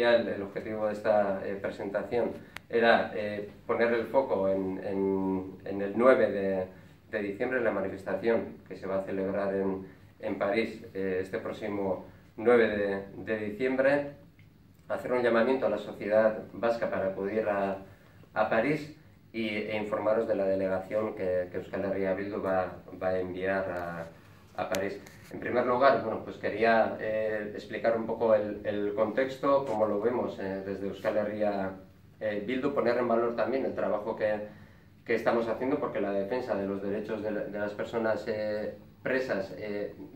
El objetivo de esta presentación era poner el foco en el 9 de diciembre, en la manifestación que se va a celebrar en París este próximo 9 de diciembre, hacer un llamamiento a la sociedad vasca para acudir a París e informaros de la delegación que Euskal Herria Bildu va a enviar a París. En primer lugar, bueno, pues quería explicar un poco el contexto, cómo lo vemos desde Euskal Herria Bildu, poner en valor también el trabajo que estamos haciendo, porque la defensa de los derechos de las personas presas,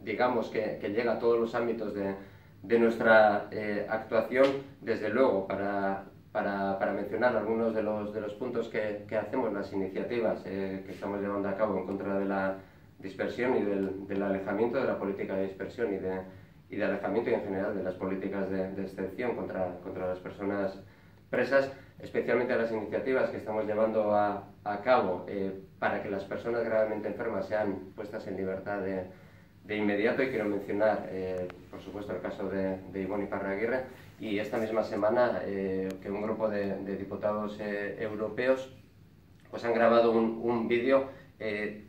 digamos que llega a todos los ámbitos de nuestra actuación. Desde luego, para mencionar algunos de los puntos que hacemos, las iniciativas que estamos llevando a cabo en contra de la dispersión y del alejamiento, de la política de dispersión y de alejamiento, y en general de las políticas de excepción contra las personas presas, especialmente las iniciativas que estamos llevando a cabo para que las personas gravemente enfermas sean puestas en libertad de inmediato. Y quiero mencionar, por supuesto, el caso de Ibon Iparraguirre, y esta misma semana que un grupo de diputados europeos pues han grabado un vídeo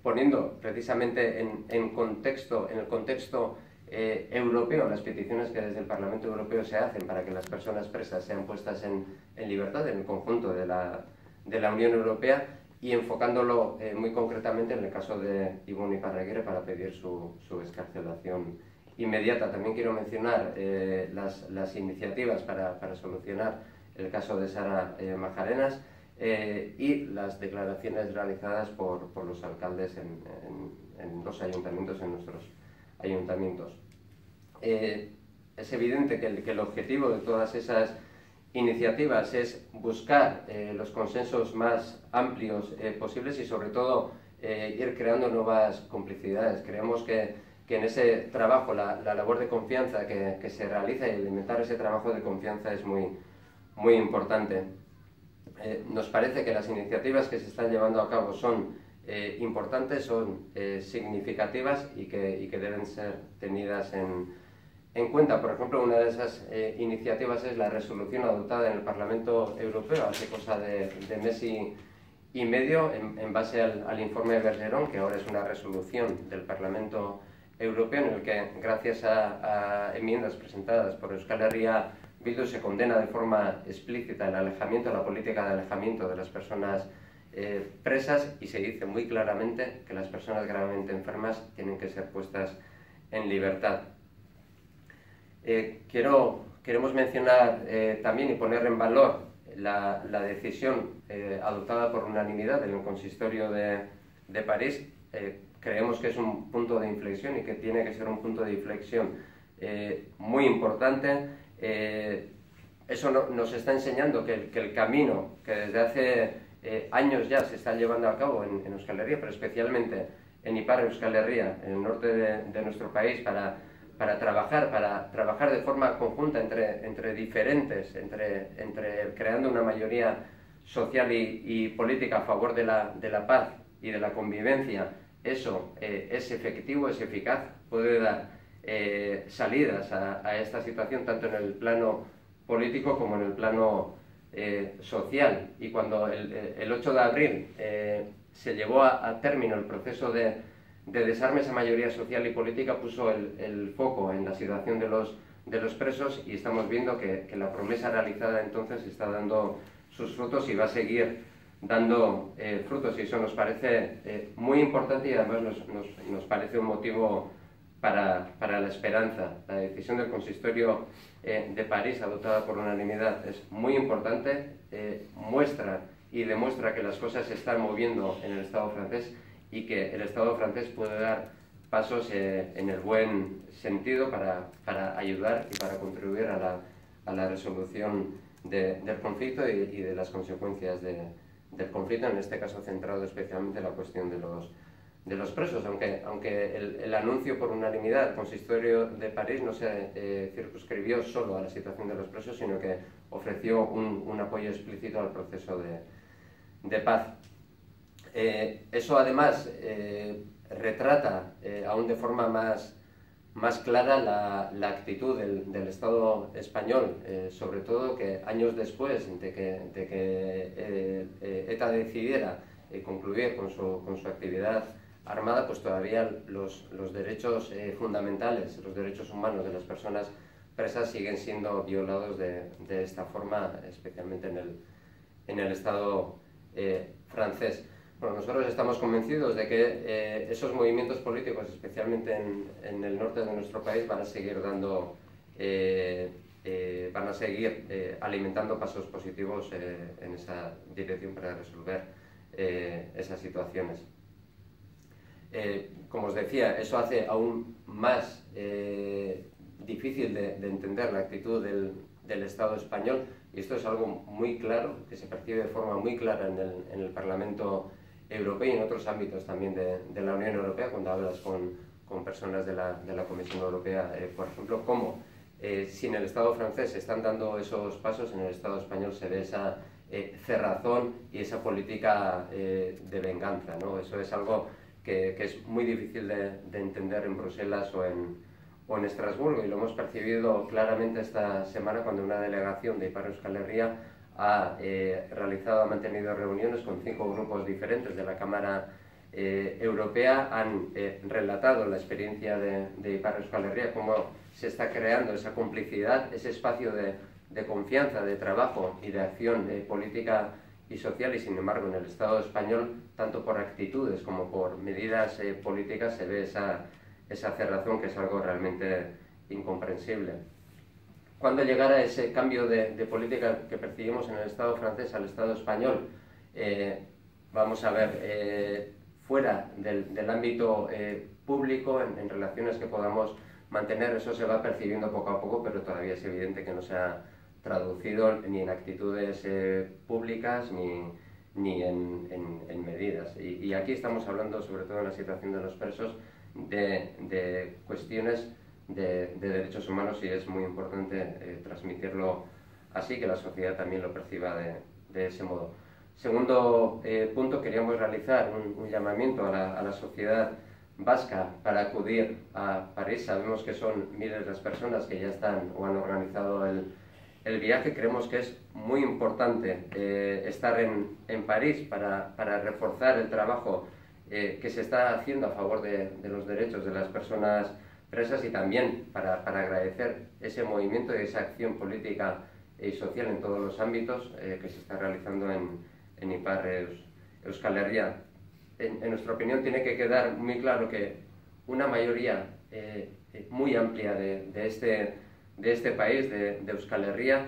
poniendo precisamente en el contexto europeo las peticiones que desde el Parlamento Europeo se hacen para que las personas presas sean puestas en libertad en el conjunto de la Unión Europea, y enfocándolo muy concretamente en el caso de Ibon Iparraguirre para pedir su excarcelación inmediata. También quiero mencionar las iniciativas para solucionar el caso de Sara Majarenas, y las declaraciones realizadas por los alcaldes en los ayuntamientos, en nuestros ayuntamientos. Es evidente que el objetivo de todas esas iniciativas es buscar los consensos más amplios posibles y, sobre todo, ir creando nuevas complicidades. Creemos que en ese trabajo la labor de confianza que se realiza, y alimentar ese trabajo de confianza, es muy importante. Nos parece que las iniciativas que se están llevando a cabo son importantes, son significativas y que deben ser tenidas en cuenta. Por ejemplo, una de esas iniciativas es la resolución adoptada en el Parlamento Europeo hace cosa de mes y medio, en base al informe de Bergeron, que ahora es una resolución del Parlamento Europeo, en el que, gracias a enmiendas presentadas por Euskal Herria Bildu, se condena de forma explícita el alejamiento, la política de alejamiento de las personas presas, y se dice muy claramente que las personas gravemente enfermas tienen que ser puestas en libertad. Queremos mencionar también y poner en valor la decisión adoptada por unanimidad en el Consistorio de París. Creemos que es un punto de inflexión y que tiene que ser un punto de inflexión muy importante. Eso nos está enseñando que el camino que desde hace años ya se está llevando a cabo en Euskal Herria, pero especialmente en Ipar Euskal Herria, en el norte de nuestro país, para trabajar de forma conjunta entre diferentes, creando una mayoría social y política a favor de la paz y de la convivencia. Eso es efectivo, es eficaz, puede dar salidas a esta situación, tanto en el plano político como en el plano social. Y cuando el 8 de abril se llevó a término el proceso de desarme, esa mayoría social y política puso el foco en la situación de los presos, y estamos viendo que la promesa realizada entonces está dando sus frutos y va a seguir dando frutos, y eso nos parece muy importante, y además nos parece un motivo para la esperanza. La decisión del Consistorio de París, adoptada por unanimidad, es muy importante, muestra y demuestra que las cosas se están moviendo en el Estado francés, y que el Estado francés puede dar pasos en el buen sentido para ayudar y para contribuir a la resolución del conflicto y de las consecuencias del conflicto, en este caso centrado especialmente en la cuestión de los presos, aunque el anuncio por unanimidad del Consistorio de París no se circunscribió solo a la situación de los presos, sino que ofreció un apoyo explícito al proceso de paz. Eso además retrata aún de forma más clara la actitud del Estado español, sobre todo que años después de que ETA decidiera concluir con su actividad armada, pues todavía los derechos fundamentales, los derechos humanos de las personas presas siguen siendo violados de esta forma, especialmente en el Estado francés. Bueno, nosotros estamos convencidos de que esos movimientos políticos, especialmente en el norte de nuestro país, van a seguir alimentando pasos positivos en esa dirección para resolver esas situaciones. Como os decía, eso hace aún más difícil de entender la actitud del Estado español, y esto es algo muy claro, que se percibe de forma muy clara en el Parlamento Europeo y en otros ámbitos también de la Unión Europea, cuando hablas con personas de la Comisión Europea, por ejemplo, cómo si en el Estado francés se están dando esos pasos, en el Estado español se ve esa cerrazón y esa política de venganza, ¿no? Eso es algo que es muy difícil de entender en Bruselas o en Estrasburgo, y lo hemos percibido claramente esta semana cuando una delegación de Ipar Euskal Herria ha mantenido reuniones con 5 grupos diferentes de la Cámara Europea, han relatado la experiencia de Ipar Euskal Herria, cómo se está creando esa complicidad, ese espacio de confianza, de trabajo y de acción política y social, y sin embargo en el Estado español, tanto por actitudes como por medidas políticas, se ve esa cerrazón, que es algo realmente incomprensible. Cuando llegara ese cambio de política que percibimos en el Estado francés al Estado español, vamos a ver, fuera del ámbito público, en relaciones que podamos mantener, eso se va percibiendo poco a poco, pero todavía es evidente que no se ha traducido ni en actitudes públicas ni en medidas. Y aquí estamos hablando, sobre todo en la situación de los presos, de cuestiones de derechos humanos, y es muy importante transmitirlo así, que la sociedad también lo perciba de ese modo. Segundo punto, queríamos realizar un llamamiento a la sociedad vasca para acudir a París. Sabemos que son miles las personas que ya están o han organizado el viaje. Creemos que es muy importante estar en París para reforzar el trabajo que se está haciendo a favor de los derechos de las personas presas, y también para agradecer ese movimiento y esa acción política y social en todos los ámbitos que se está realizando en Ipar Euskal Herria. En nuestra opinión tiene que quedar muy claro que una mayoría muy amplia de este país, de Euskal Herria,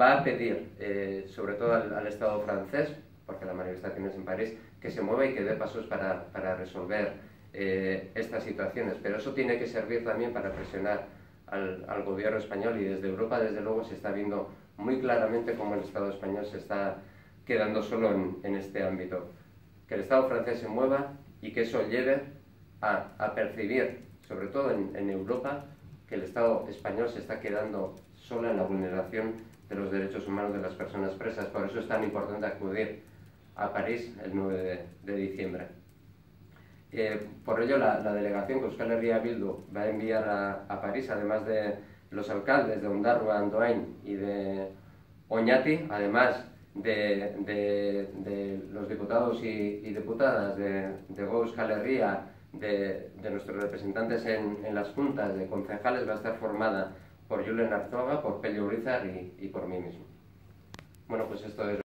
va a pedir, sobre todo al Estado francés, porque la manifestación es en París, que se mueva y que dé pasos para resolver estas situaciones. Pero eso tiene que servir también para presionar al gobierno español, y desde Europa, desde luego, se está viendo muy claramente cómo el Estado español se está quedando solo en este ámbito. Que el Estado francés se mueva y que eso lleve a percibir, sobre todo en Europa, que el Estado español se está quedando solo en la vulneración de los derechos humanos de las personas presas. Por eso es tan importante acudir a París el 9 de diciembre. Por ello, la delegación que Euskal Herria Bildu va a enviar a París, además de los alcaldes de Ondarroa, Andoain y de Oñati, además de los diputados y diputadas de Euskal Herria, de nuestros representantes en las juntas de concejales, va a estar formada por Julen Arzuaga, por Pello Urizar y por mí mismo. Bueno, pues esto es